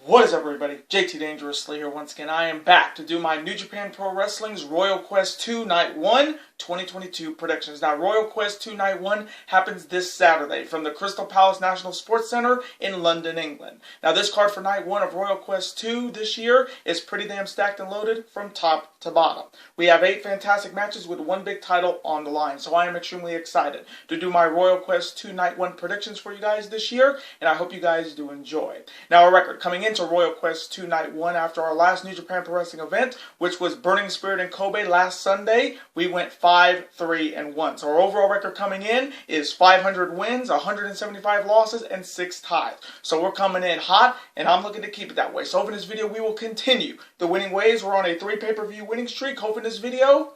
What is up, everybody? JT Dangerously here once again. I am back to do my New Japan Pro Wrestling's Royal Quest 2 Night 1 2022 predictions. Now, Royal Quest 2 Night 1 happens this Saturday from the Crystal Palace National Sports Centre in London, England. Now, this card for Night 1 of Royal Quest 2 this year is pretty damn stacked and loaded from top to bottom. We have 8 fantastic matches with one big title on the line, so I am extremely excited to do my Royal Quest 2 Night 1 predictions for you guys this year, and I hope you guys do enjoy. Now, a record coming into Royal Quest 2 Night 1 after our last New Japan Pro Wrestling event, which was Burning Spirit in Kobe last Sunday, we went 5-3-1. So our overall record coming in is 500 wins, 175 losses, and 6 ties. So we're coming in hot, and I'm looking to keep it that way. So hopefully in this video, we will continue the winning ways. We're on a 3 pay-per-view winning streak. Hopefully in this video,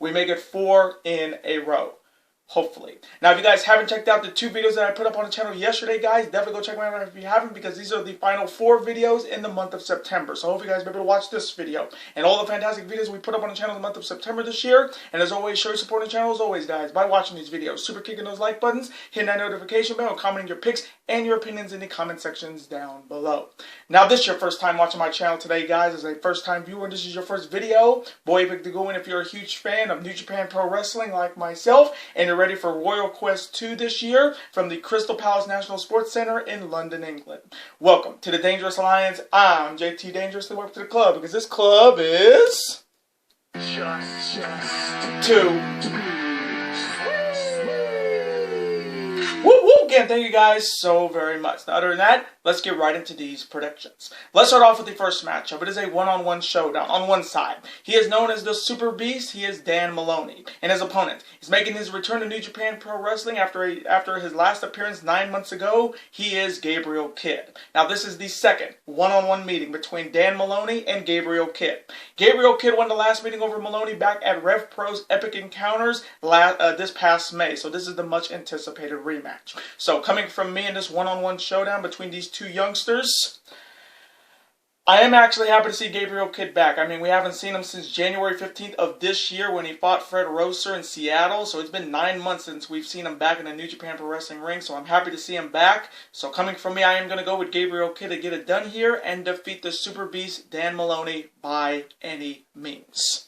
we make it 4 in a row. Hopefully. Now, if you guys haven't checked out the 2 videos that I put up on the channel yesterday, guys, definitely go check them out if you haven't, because these are the final 4 videos in the month of September. So I hope you guys will be able to watch this video and all the fantastic videos we put up on the channel in the month of September this year. And as always, show your support on the channel as always, guys, by watching these videos, super kicking those like buttons, hitting that notification bell, and commenting your picks and your opinions in the comment sections down below. Now, if this is your first time watching my channel today, guys, as a first-time viewer, and this is your first video, boy, pick to go in if you're a huge fan of New Japan Pro Wrestling like myself, and you're ready for Royal Quest 2 this year from the Crystal Palace National Sports Centre in London, England. Welcome to the Dangerous Alliance. I'm JT Dangerously. Welcome to the club, because this club is just two. Woo woo! Again, thank you guys so very much. Now, other than that, let's get right into these predictions. Let's start off with the first matchup. It is a one-on-one showdown. On one side, he is known as the Super Beast. He is Dan Maloney. And his opponent is making his return to New Japan Pro Wrestling after his last appearance 9 months ago. He is Gabriel Kidd. Now, this is the second one-on-one meeting between Dan Maloney and Gabriel Kidd. Gabriel Kidd won the last meeting over Maloney back at Rev Pro's Epic Encounters this past May. So this is the much-anticipated rematch. So coming from me in this one-on-one showdown between these two youngsters, I am actually happy to see Gabriel Kidd back. I mean, we haven't seen him since January 15th of this year when he fought Ftr-Aussie in Seattle. So it's been 9 months since we've seen him back in the New Japan Pro Wrestling ring. So I'm happy to see him back. So coming from me, I am going to go with Gabriel Kidd to get it done here and defeat the Super Beast Dan Maloney by any means.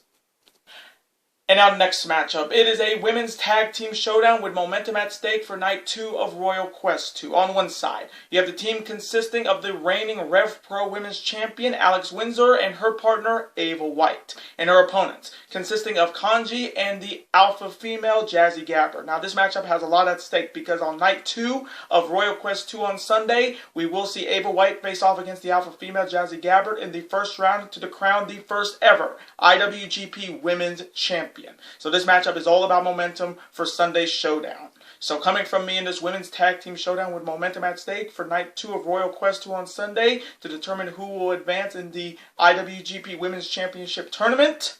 And our next matchup, it is a women's tag team showdown with momentum at stake for Night 2 of Royal Quest 2. On one side, you have the team consisting of the reigning Rev Pro Women's Champion, Alex Windsor, and her partner, Ava White. And her opponents, consisting of Kanji and the alpha female, Jazzy Gabber. Now, this matchup has a lot at stake because on Night 2 of Royal Quest 2 on Sunday, we will see Ava White face off against the alpha female, Jazzy Gabber, in the first round to crown the first ever IWGP Women's Champion. So this matchup is all about momentum for Sunday's showdown. So coming from me in this women's tag team showdown with momentum at stake for Night 2 of Royal Quest 2 on Sunday to determine who will advance in the IWGP Women's Championship Tournament,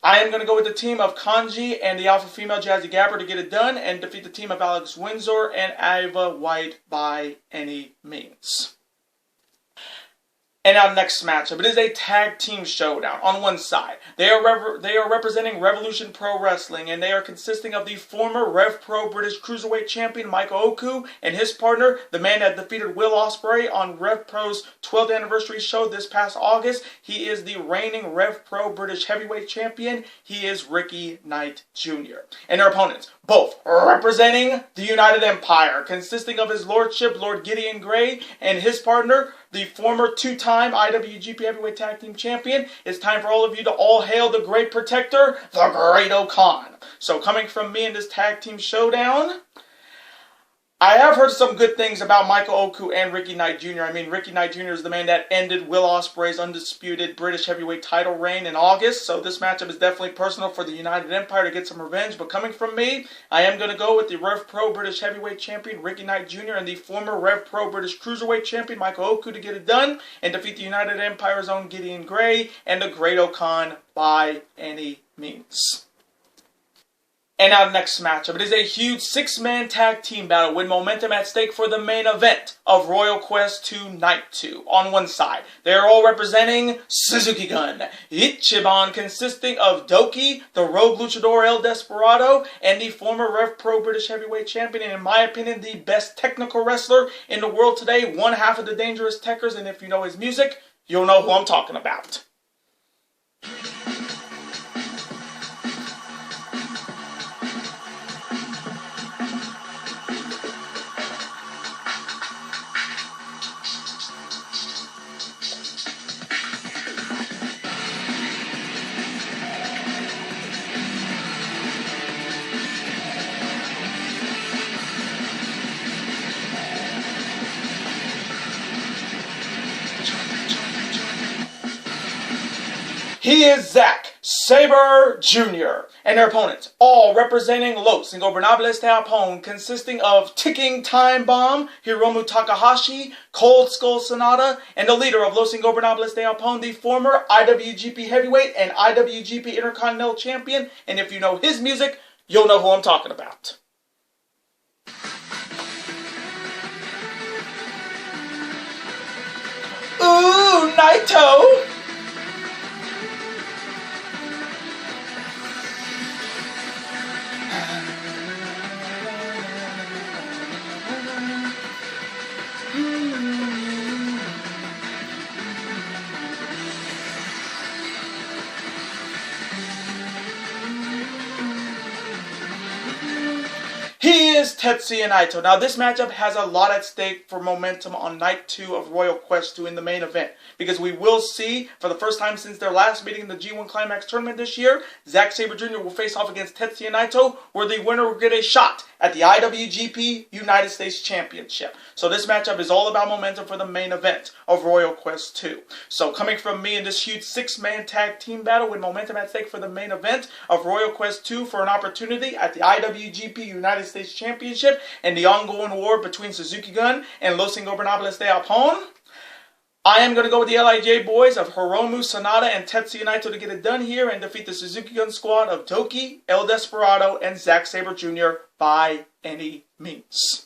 I am going to go with the team of Kanji and the alpha female Jazzy Gabber to get it done and defeat the team of Alex Windsor and Ava White by any means. And our next matchup, it is a tag team showdown. On one side, they are representing Revolution Pro Wrestling, and they are consisting of the former Rev Pro British Cruiserweight Champion Michael Oku and his partner, the man that defeated Will Ospreay on Rev Pro's 12th anniversary show this past August. He is the reigning Rev Pro British Heavyweight Champion. He is Ricky Knight Jr. And their opponents, both representing the United Empire, consisting of his lordship, Lord Gideon Grey, and his partner, the former 2-time IWGP Heavyweight Tag Team Champion. It's time for all of you to all hail the Great Protector, the Great Okan. So coming from me in this tag team showdown, I have heard some good things about Michael Oku and Ricky Knight Jr. I mean, Ricky Knight Jr. is the man that ended Will Ospreay's undisputed British heavyweight title reign in August. So this matchup is definitely personal for the United Empire to get some revenge. But coming from me, I am going to go with the Rev Pro British Heavyweight Champion Ricky Knight Jr. and the former Rev Pro British Cruiserweight Champion Michael Oku to get it done and defeat the United Empire's own Gideon Grey and the Great Okan by any means. And our next matchup, it is a huge 6-man tag team battle with momentum at stake for the main event of Royal Quest 2 Night 2. On one side, they are all representing Suzuki Gun, Ichiban, consisting of Doki, the Rogue Luchador El Desperado, and the former Rev Pro British Heavyweight Champion, and in my opinion, the best technical wrestler in the world today, one half of the Dangerous Techers, and if you know his music, you'll know who I'm talking about. He is Zack Sabre Jr. and their opponents, all representing Los Ingobernables de Japón, consisting of Ticking Time Bomb, Hiromu Takahashi, Cold Skull Sonata, and the leader of Los Ingobernables de Japón, the former IWGP Heavyweight and IWGP Intercontinental Champion, and if you know his music, you'll know who I'm talking about. Ooh, Naito! He is Tetsuya Naito. Now, this matchup has a lot at stake for momentum on Night 2 of Royal Quest 2 in the main event, because we will see, for the first time since their last meeting in the G1 Climax Tournament this year, Zack Sabre Jr. will face off against Tetsuya Naito, where the winner will get a shot at the IWGP United States Championship. So this matchup is all about momentum for the main event of Royal Quest 2. So coming from me in this huge 6-man tag team battle with momentum at stake for the main event of Royal Quest 2 for an opportunity at the IWGP United States Championship and the ongoing war between Suzuki Gun and Los Ingobernables de Japón, I am going to go with the LIJ boys of Hiromu Sonata and Tetsuya Naito to get it done here and defeat the Suzuki Gun squad of Doki, El Desperado, and Zack Sabre Jr. by any means.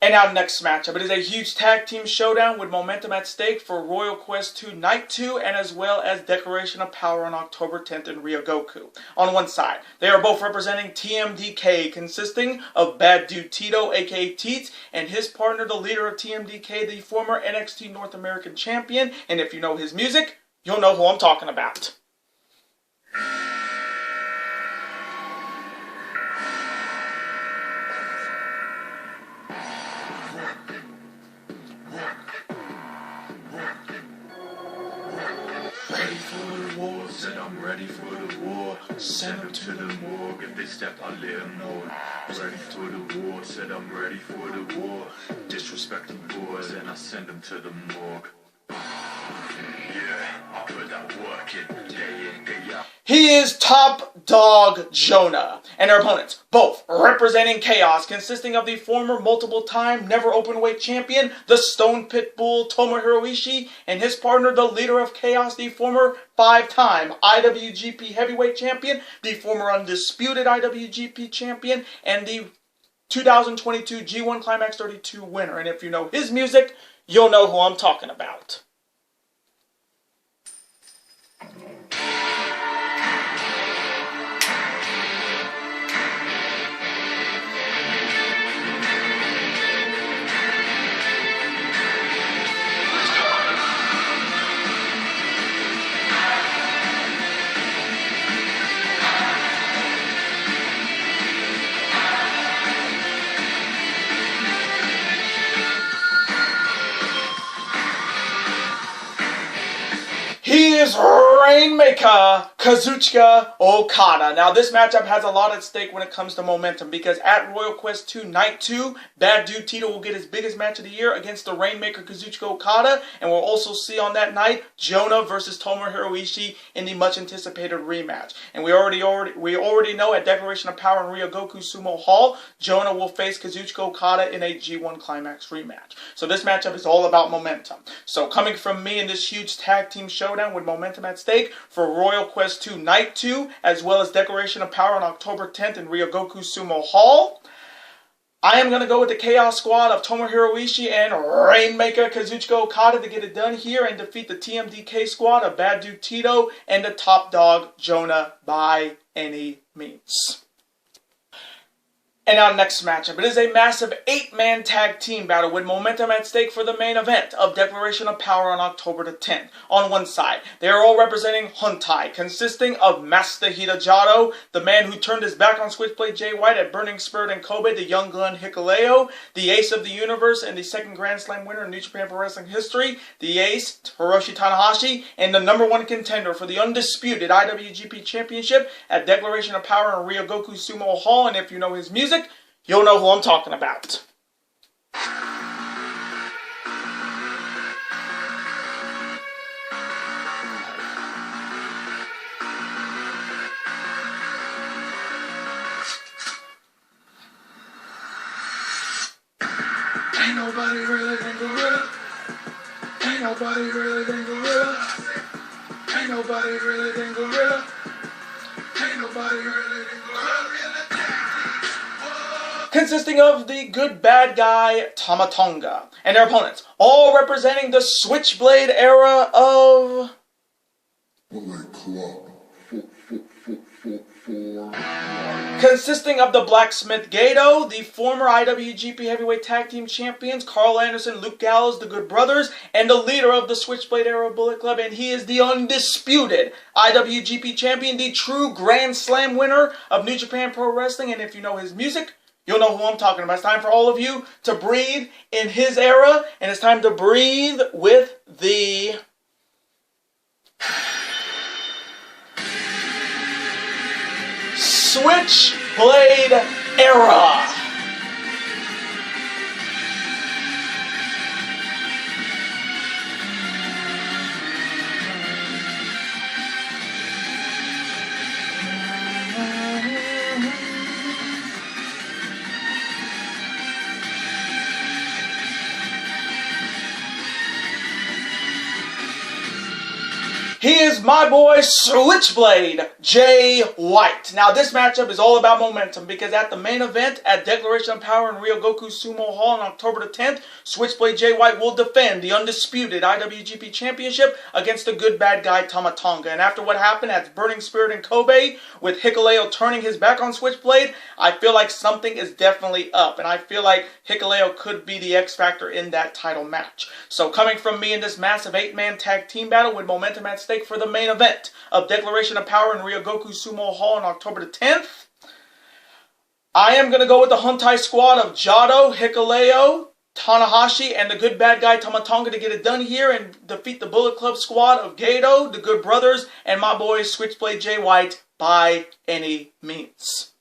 And our next matchup, it is a huge tag team showdown with momentum at stake for Royal Quest 2 Night 2 and as well as Declaration of Power on October 10th in Ryogoku. On one side, they are both representing TMDK, consisting of Bad Dude Tito, aka Teets, and his partner, the leader of TMDK, the former NXT North American Champion, and if you know his music, you'll know who I'm talking about. I'm ready for the war, send them to the morgue. If they step, I let them know. Ready for the war, said I'm ready for the war. Disrespect the boys and I send them to the morgue. Yeah, I put that work in, day out. He is Top Dog Jonah, and their opponents, both representing Chaos, consisting of the former multiple-time never openweight champion, the Stone Pit Bull Tomohiro Ishii, and his partner, the leader of Chaos, the former 5-time IWGP Heavyweight Champion, the former undisputed IWGP Champion, and the 2022 G1 Climax 32 winner. And if you know his music, you'll know who I'm talking about. He is Rainmaker Kazuchika Okada. Now, this matchup has a lot at stake when it comes to momentum because at Royal Quest 2 Night 2, Bad Dude Tito will get his biggest match of the year against the Rainmaker Kazuchika Okada, and we'll also see on that night Jonah versus Tomohiro Ishii in the much-anticipated rematch. And we already know at Declaration of Power in Ryogoku Sumo Hall, Jonah will face Kazuchika Okada in a G1 Climax rematch. So this matchup is all about momentum. So coming from me in this huge tag team showdown with momentum at stake for Royal Quest Press 2 Night 2, as well as Declaration of Power on October 10th in Ryogoku Sumo Hall. I am going to go with the Chaos Squad of Tomohiro Ishii and Rainmaker Kazuchika Okada to get it done here and defeat the TMDK Squad of Bad Dude Tito and the Top Dog Jonah by any means. And our next matchup, it is a massive 8-man tag team battle with momentum at stake for the main event of Declaration of Power on October the 10th. On one side, they are all representing Hv.Tag, consisting of Masahiro Jado, the man who turned his back on Switchblade Jay White at Burning Spirit in Kobe, the young gun Hikuleo, the ace of the universe and the second Grand Slam winner in New Japan Pro Wrestling history, the ace Hiroshi Tanahashi, and the #1 contender for the undisputed IWGP Championship at Declaration of Power in Ryogoku Sumo Hall. And if you know his music, you'll know who I'm talking about. Ain't nobody really than Gorilla. Ain't nobody really than Gorilla. Ain't nobody really than Gorilla. Ain't nobody really than Gorilla. Consisting of the good bad guy Tama Tonga and their opponents, all representing the Switchblade era of Bullet Club. consisting of the Blacksmith Gato, the former IWGP Heavyweight Tag Team Champions Carl Anderson, Luke Gallows, the Good Brothers, and the leader of the Switchblade era Bullet Club, and he is the undisputed IWGP Champion, the true Grand Slam winner of New Japan Pro Wrestling. And if you know his music, you'll know who I'm talking about. It's time for all of you to breathe in his era, and it's time to breathe with the Switchblade era. He is my boy Switchblade Jay White. Now this matchup is all about momentum because at the main event at Declaration of Power in Ryogoku Sumo Hall on October the 10th, Switchblade Jay White will defend the undisputed IWGP Championship against the good bad guy Tama Tonga. And after what happened at Burning Spirit in Kobe with Hikuleo turning his back on Switchblade, I feel like something is definitely up. And I feel like Hikuleo could be the X factor in that title match. So coming from me in this massive 8-man tag team battle with momentum at stake for the main event of Declaration of Power in Ryogoku Sumo Hall on October the 10th, I am going to go with the Hv.Tag squad of Jado, Hikuleo, Tanahashi, and the good bad guy Tama Tonga to get it done here and defeat the Bullet Club squad of Gato, the Good Brothers, and my boy Switchblade Jay White by any means.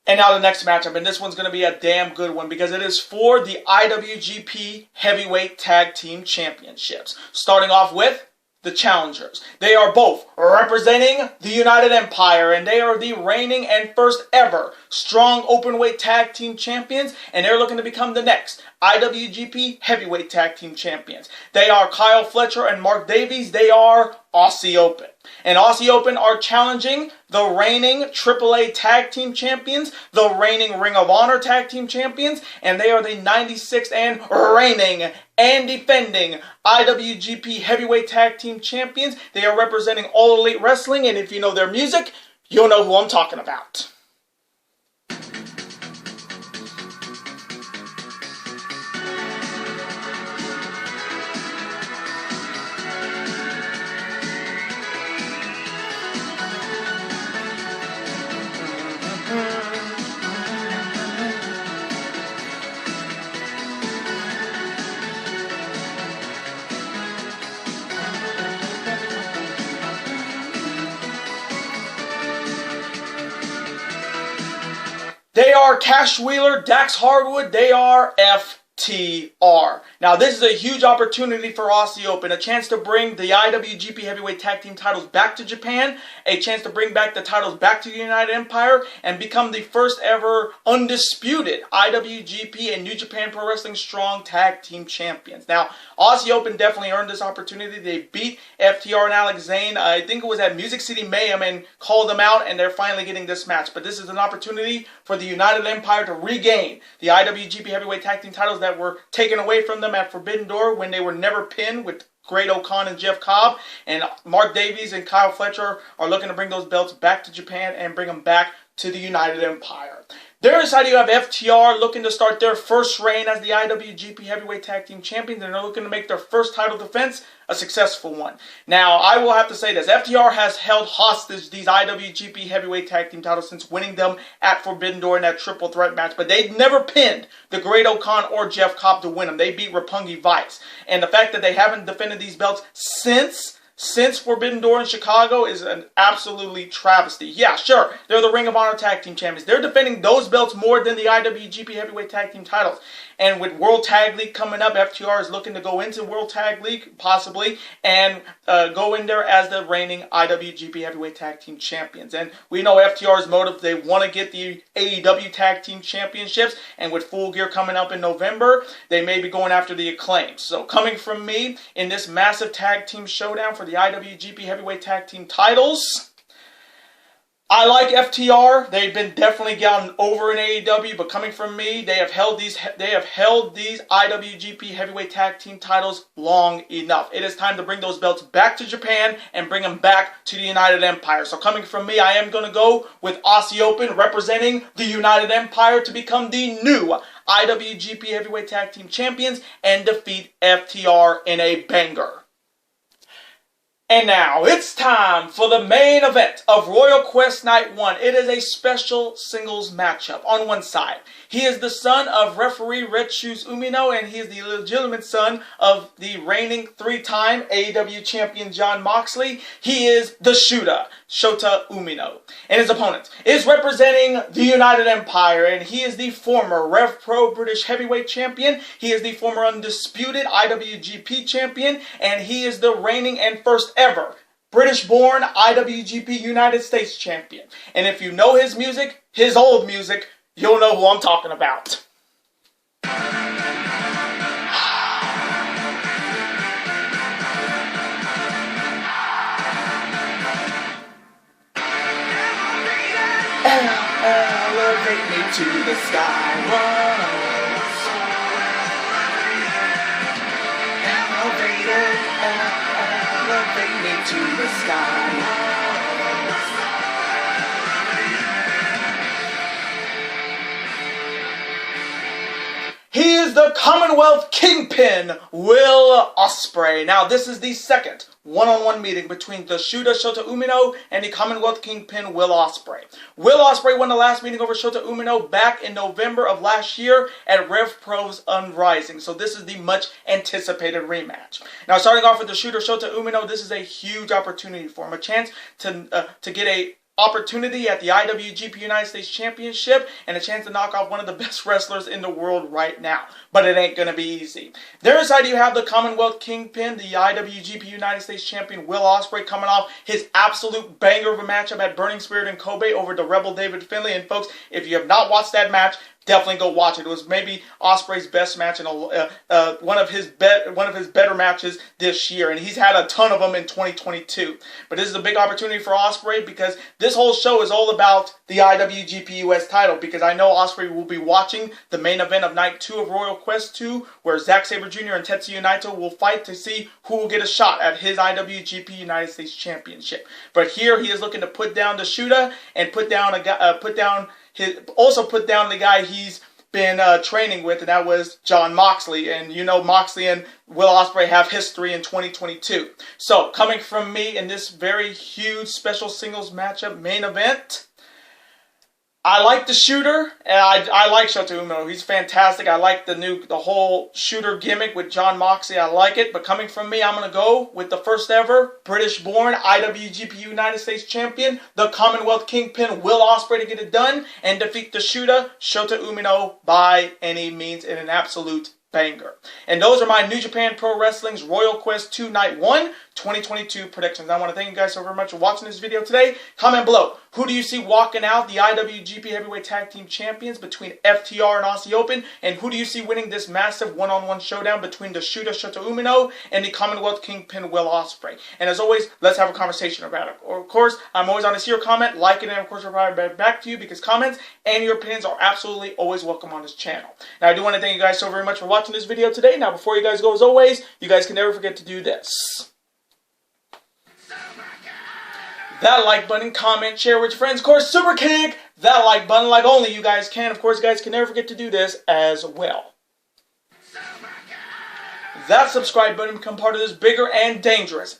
And now the next matchup, and this one's going to be a damn good one because it is for the IWGP Heavyweight Tag Team Championships. Starting off with the challengers. They are both representing the United Empire, and they are the reigning and first ever strong openweight tag team champions, and they're looking to become the next IWGP Heavyweight Tag Team Champions. They are Kyle Fletcher and Mark Davies. They are Aussie Open. And Aussie Open are challenging the reigning AAA Tag Team Champions, the reigning Ring of Honor Tag Team Champions, and they are the 96th and reigning and defending IWGP Heavyweight Tag Team Champions. They are representing All Elite Wrestling, and if you know their music, you'll know who I'm talking about. They are Cash Wheeler, Dax Hardwood, they are F FTR. Now, this is a huge opportunity for Aussie Open, a chance to bring the IWGP Heavyweight Tag Team titles back to Japan, a chance to bring back the titles back to the United Empire, and become the first ever undisputed IWGP and New Japan Pro Wrestling Strong Tag Team Champions. Now, Aussie Open definitely earned this opportunity. They beat FTR and Alex Zane, I think it was at Music City Mayhem, and called them out, and they're finally getting this match. But this is an opportunity for the United Empire to regain the IWGP Heavyweight Tag Team titles that were taken away from them at Forbidden Door when they were never pinned with Great O'Khan and Jeff Cobb. And Mark Davies and Kyle Fletcher are looking to bring those belts back to Japan and bring them back to the United Empire. Their side, you have FTR looking to start their first reign as the IWGP Heavyweight Tag Team Champions, and they're looking to make their first title defense a successful one. Now, I will have to say this. FTR has held hostage these IWGP Heavyweight Tag Team titles since winning them at Forbidden Door in that triple threat match, but they never pinned the Great O'Khan or Jeff Cobb to win them. They beat Roppongi Vice. And the fact that they haven't defended these belts since Forbidden Door in Chicago is an absolutely travesty. Yeah, sure, they're the Ring of Honor Tag Team Champions. They're defending those belts more than the IWGP Heavyweight Tag Team titles. And with World Tag League coming up, FTR is looking to go into World Tag League, possibly, and go in there as the reigning IWGP Heavyweight Tag Team Champions. And we know FTR's motive, they want to get the AEW Tag Team Championships, and with Full Gear coming up in November, they may be going after the Acclaim. So coming from me in this massive tag team showdown for the IWGP Heavyweight Tag Team titles, I like FTR. They've been definitely gotten over in AEW, but coming from me, they have held these IWGP Heavyweight Tag Team titles long enough. It is time to bring those belts back to Japan and bring them back to the United Empire. So coming from me, I am going to go with Aussie Open representing the United Empire to become the new IWGP Heavyweight Tag Team Champions and defeat FTR in a banger. And now, it's time for the main event of Royal Quest Night 1. It is a special singles matchup. On one side, he is the son of referee Red Shoes Umino, and he is the legitimate son of the reigning three-time AEW champion Jon Moxley. He is the Shoota, Shota Umino. And his opponent is representing the United Empire, and he is the former Rev Pro British Heavyweight Champion. He is the former undisputed IWGP Champion, and he is the reigning and first ever British-born IWGP United States Champion. And if you know his music, his old music, you'll know who I'm talking about. Elevate me to the sky. Elevate me to the sky. He is the Commonwealth Kingpin, Will Ospreay. Now, this is the second one-on-one meeting between the Shoota, Shota Umino, and the Commonwealth Kingpin, Will Ospreay. Will Ospreay won the last meeting over Shota Umino back in November of last year at Rev Pro's Unrising. So this is the much-anticipated rematch. Now, starting off with the Shooter, Shota Umino, this is a huge opportunity for him. A chance to get a opportunity at the IWGP United States Championship and a chance to knock off one of the best wrestlers in the world right now. But it ain't going to be easy. Their side, you have the Commonwealth Kingpin, the IWGP United States Champion Will Ospreay, coming off his absolute banger of a matchup at Burning Spirit in Kobe over the Rebel David Finlay. And folks, if you have not watched that match, definitely go watch it. It was maybe Ospreay's best match and one of his better matches this year, and he's had a ton of them in 2022. But this is a big opportunity for Ospreay because this whole show is all about the IWGP US title. Because I know Ospreay will be watching the main event of Night 2 of Royal Quest 2, where Zack Sabre Jr. and Tetsuya Naito will fight to see who will get a shot at his IWGP United States Championship. But here he is looking to put down the Shoota and put down the guy he's been training with, and that was Jon Moxley. And you know Moxley and Will Ospreay have history in 2022. So, coming from me in this very huge special singles matchup main event, I like the Shooter, and I like Shota Umino. He's fantastic. I like the whole Shooter gimmick with Jon Moxley. I like it. But coming from me, I'm going to go with the first ever British-born IWGP United States Champion, the Commonwealth Kingpin, Will Ospreay, to get it done and defeat the Shooter, Shota Umino, by any means in an absolute banger. And those are my New Japan Pro Wrestling's Royal Quest 2 Night 1 2022 predictions. I want to thank you guys so very much for watching this video today. Comment below, who do you see walking out the IWGP Heavyweight Tag Team Champions between FTR and Aussie Open? And who do you see winning this massive one-on-one showdown between the Ftr-Aussie and the Commonwealth Kingpin Will Ospreay? And as always, let's have a conversation about it. Of course, I'm always on to see your comment, like it, and of course, I'll reply back to you because comments and your opinions are absolutely always welcome on this channel. Now, I do want to thank you guys so very much for watching this video today. Now, before you guys go, as always, you guys can never forget to do this. That like button, comment, share with your friends. Of course, super kick that like button like only you guys can. Of course, you guys can never forget to do this as well. That subscribe button become part of this bigger and dangerous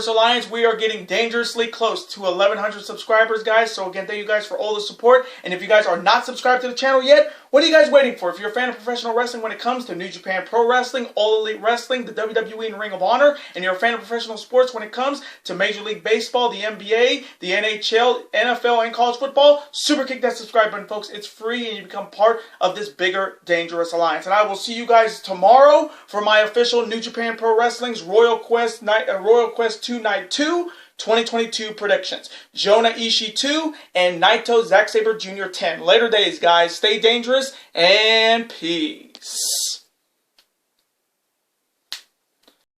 alliance. We are getting dangerously close to 1,100 subscribers, guys. So again, thank you guys for all the support. And if you guys are not subscribed to the channel yet, what are you guys waiting for? If you're a fan of professional wrestling when it comes to New Japan Pro Wrestling, All Elite Wrestling, the WWE and Ring of Honor, and you're a fan of professional sports when it comes to Major League Baseball, the NBA, the NHL, NFL, and college football, super kick that subscribe button, folks. It's free and you become part of this bigger, dangerous alliance. And I will see you guys tomorrow for my official New Japan Pro Wrestling's Royal Quest 2 Night 2 2022 predictions. Jonah Ishii 2 and Naito Zack Sabre Jr. 10. Later days, guys. Stay dangerous and peace.